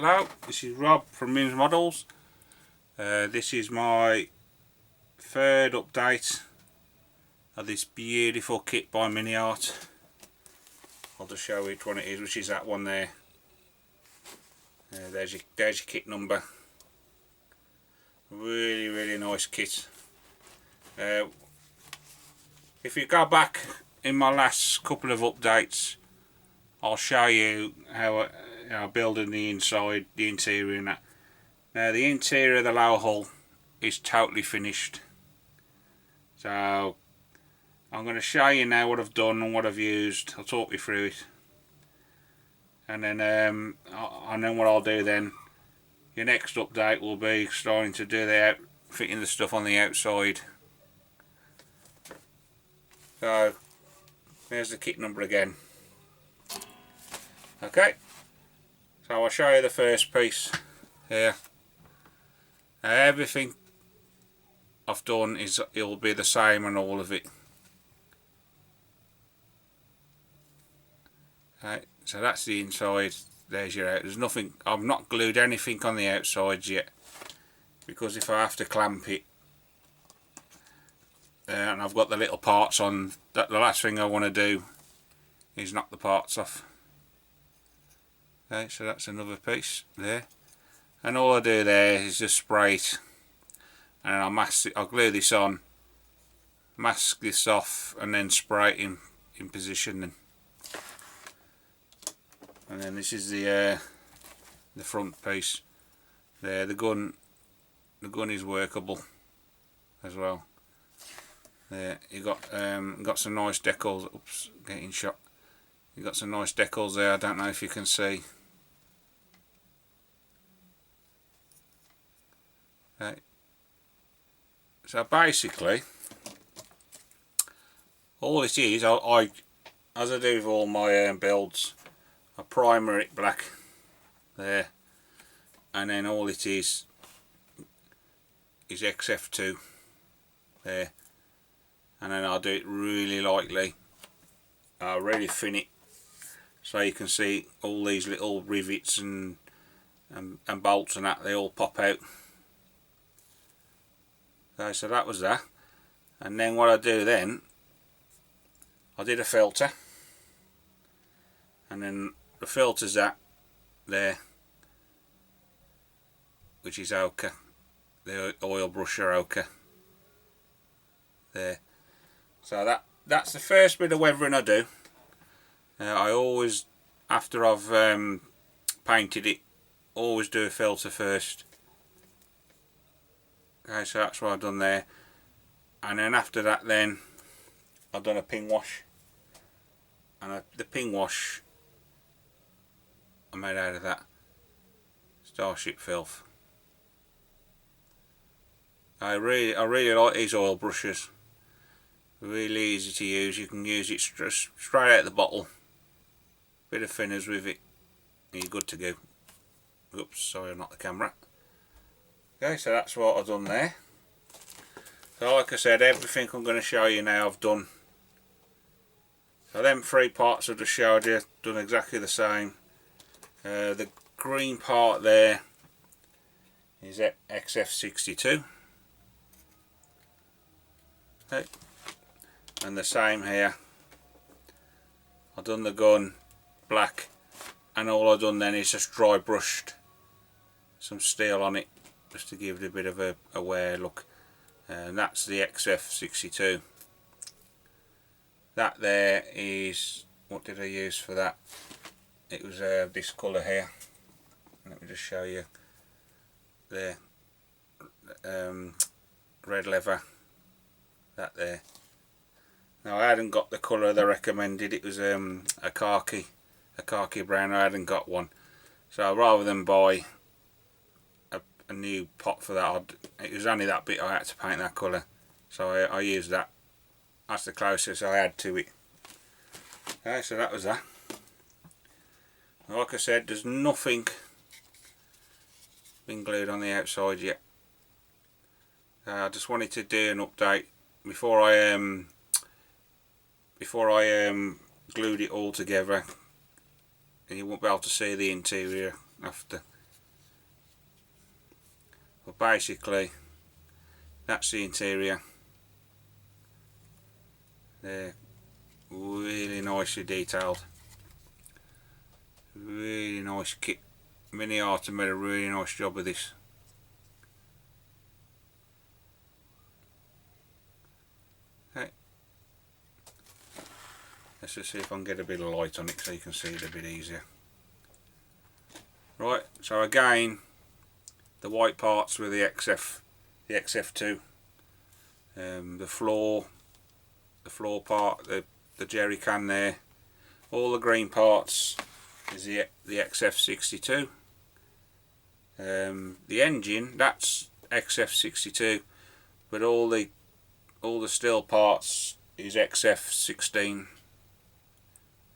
Hello, this is Rob from Mims Models. This is my third update of this beautiful kit by Miniart. I'll just show which one it is, which is that one there. There's your kit number. Really nice kit. If you go back in my last couple of updates, I'll show you how building the inside, the interior and that. Now the interior of the lower hull is totally finished, so I'm going to show you now what I've done and what I've used. I'll talk you through it, and then what I'll do then, your next update will be starting to do fitting the stuff on the outside. So there's the kit number again. Okay, so I'll show you the first piece here. Everything I've done it'll be the same on all of it. Okay, so that's the inside. There's your out. There's nothing. I've not glued anything on the outsides yet, because if I have to clamp it, and I've got the little parts on, the last thing I want to do is knock the parts off. Okay, so that's another piece there, and all I do there is just spray it, and I'll glue this on, mask this off, and then spray it in position. And then this is the front piece there. The gun is workable as well. There you got some nice decals. Oops, getting shot. You got some nice decals there. I don't know if you can see. Okay. So basically, all it is, as I do with all my builds, I primer it black there, and then all it is XF2 there, and then I'll do it really lightly. I'll really thin it so you can see all these little rivets and bolts and that, they all pop out. Okay, so that was that. And then what I do then, I did a filter, and then the filter's that there, which is ochre, the oil brusher ochre there. So that's the first bit of weathering I do. I always, after I've painted it, always do a filter first. Okay, so that's what I've done there, and then after that then I've done a ping wash, and the ping wash I made out of that Starship filth. I really like these oil brushes. Really easy to use. You can use it straight out of the bottle. Bit of thinners with it, and you're good to go. Oops, sorry, not the camera. Okay, so that's what I've done there. So like I said, everything I'm going to show you now I've done. So them three parts I've just showed you, done exactly the same. The green part there is XF62. Okay. And the same here. I've done the gun black, and all I've done then is just dry brushed some steel on it, just to give it a bit of a wear look. And that's the XF62. That there is, what did I use for that? It was this colour here. Let me just show you there. Red leather, that there. Now I hadn't got the colour they recommended. It was a khaki brown. I hadn't got one, so rather than buy a new pot for that, it was only that bit I had to paint that colour, so I used that. That's the closest I had to it. Okay, so that was that. Like I said, there's nothing been glued on the outside yet. I just wanted to do an update before I glued it all together, and you won't be able to see the interior after. But basically that's the interior. They're really nicely detailed, really nice kit. Miniart have made a really nice job of this. Okay. Let's just see if I can get a bit of light on it so you can see it a bit easier. Right, so again, the white parts with the XF2, the floor part, the jerry can there. All the green parts is the XF62. The engine, that's XF62, but all the steel parts is XF16,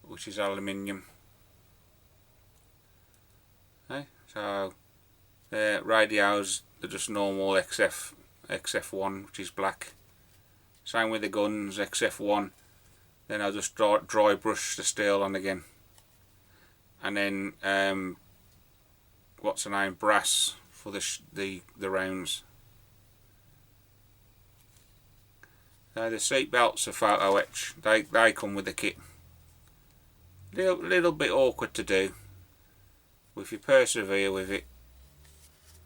which is aluminium. Okay, so radios are just normal XF1, which is black. Same with the guns, XF1. Then I'll just dry brush the steel on again. And then what's the name? Brass for the rounds. The seat belts are photo etch. They come with the kit. Little bit awkward to do. But if you persevere with it,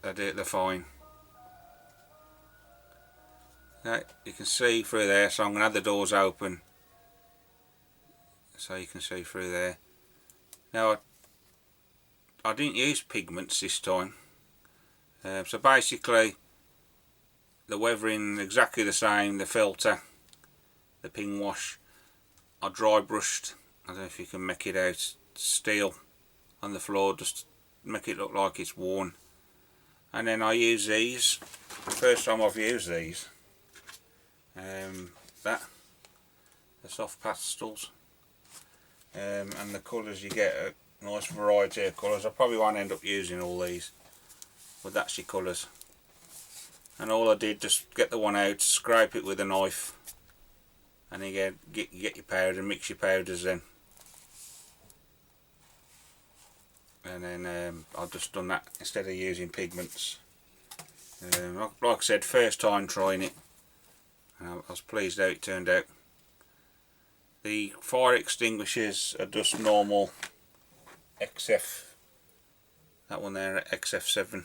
they're fine. Okay, you can see through there, so I'm going to have the doors open so you can see through there. Now I didn't use pigments this time, so basically the weathering exactly the same, the filter, the ping wash, I dry brushed, I don't know if you can make it out, steel on the floor, just make it look like it's worn. And then I use these, first time I've used these, the soft pastels, and the colours, you get a nice variety of colours. I probably won't end up using all these, but that's your colours. And all I did, just get the one out, scrape it with a knife, and then get your powder, mix your powders in. And then I've just done that instead of using pigments. Like I said, first time trying it, and I was pleased how it turned out. The fire extinguishers are just normal XF, that one there, XF7.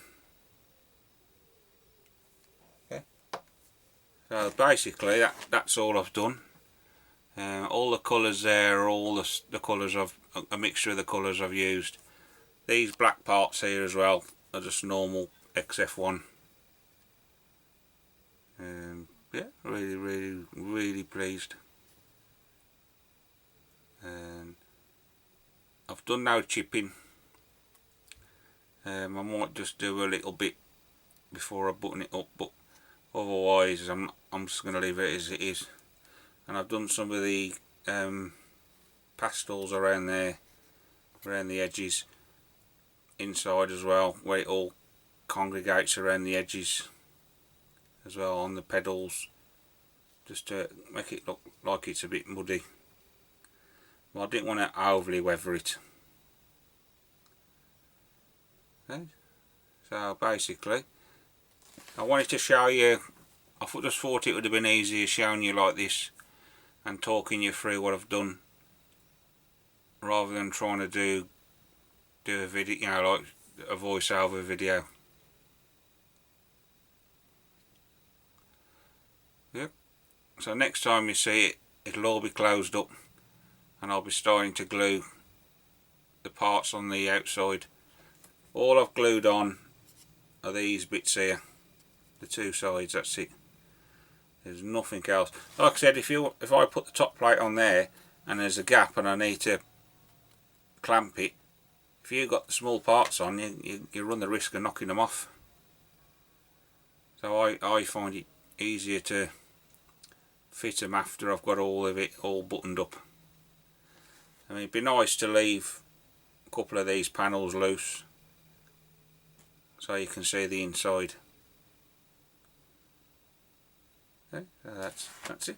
Okay. So basically that's all I've done. All the colours there are all the colours of a mixture of the colours I've used. These black parts here as well are just normal XF1. Yeah, really pleased. I've done no chipping. I might just do a little bit before I button it up, but otherwise I'm just going to leave it as it is. And I've done some of the pastels around there, around the edges, inside as well, where it all congregates around the edges as well, on the pedals, just to make it look like it's a bit muddy. Well, I didn't want to overly weather it. Okay. So basically, I wanted to show you, I just thought it would have been easier showing you like this and talking you through what I've done, rather than trying to do a video, you know, like a voiceover video. Yep. So next time you see it, it'll all be closed up, and I'll be starting to glue the parts on the outside. All I've glued on are these bits here, the two sides, that's it. There's nothing else. Like I said, if I put the top plate on there and there's a gap and I need to clamp it, if you've got the small parts on, you run the risk of knocking them off. So I find it easier to fit them after I've got all of it all buttoned up. I mean, it'd be nice to leave a couple of these panels loose so you can see the inside. Okay, so that's it.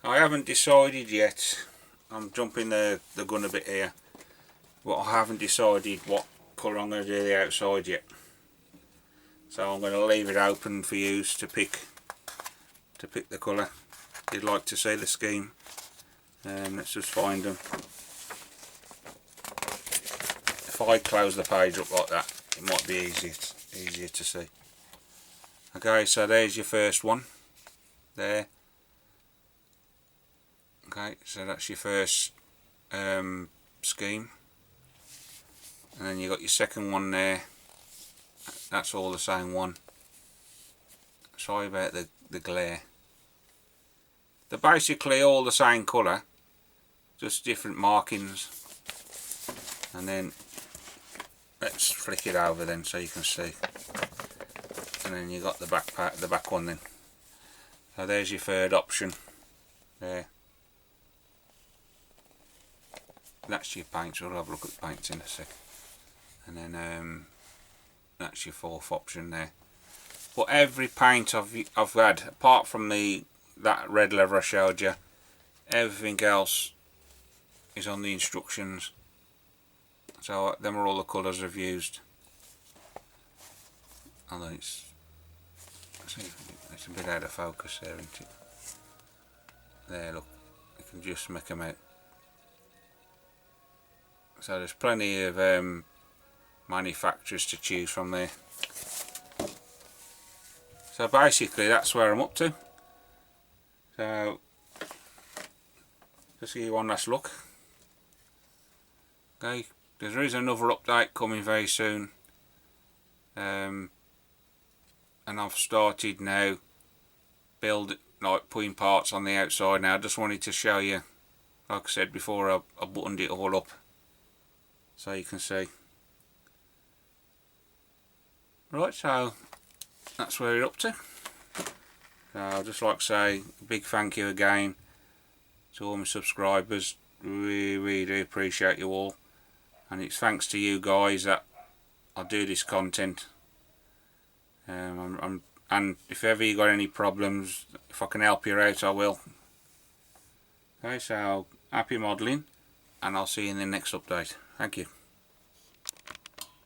I haven't decided yet. I'm jumping the gun a bit here, but I haven't decided what colour I'm going to do the outside yet. So I'm going to leave it open for you to pick the colour you'd like to see, the scheme. Let's just find them. If I close the page up like that, it might be easier to see. Okay, so there's your first one there. Okay, so that's your first scheme, and then you got your second one there. That's all the same one. Sorry about the glare. They're basically all the same colour, just different markings. And then let's flick it over then so you can see. And then you got the back part, the back one then. So there's your third option there. That's your paints. We'll have a look at the paints in a sec. And then that's your fourth option there. But every paint I've had, apart from that red leather I showed you, everything else is on the instructions. So them are all the colours I've used. Although it's a bit out of focus there, isn't it? There, look, you can just make them out. So there's plenty of manufacturers to choose from there. So basically that's where I'm up to. So just give you one last look. Okay, there is another update coming very soon, and I've started now putting parts on the outside. Now I just wanted to show you, like I said before, I buttoned it all up so you can see. Right, so that's where we're up to. So I'd just like to say a big thank you again to all my subscribers. Really do appreciate you all, and it's thanks to you guys that I do this content. And if ever you got any problems, if I can help you out, I will. Okay, so happy modelling, and I'll see you in the next update. Thank you.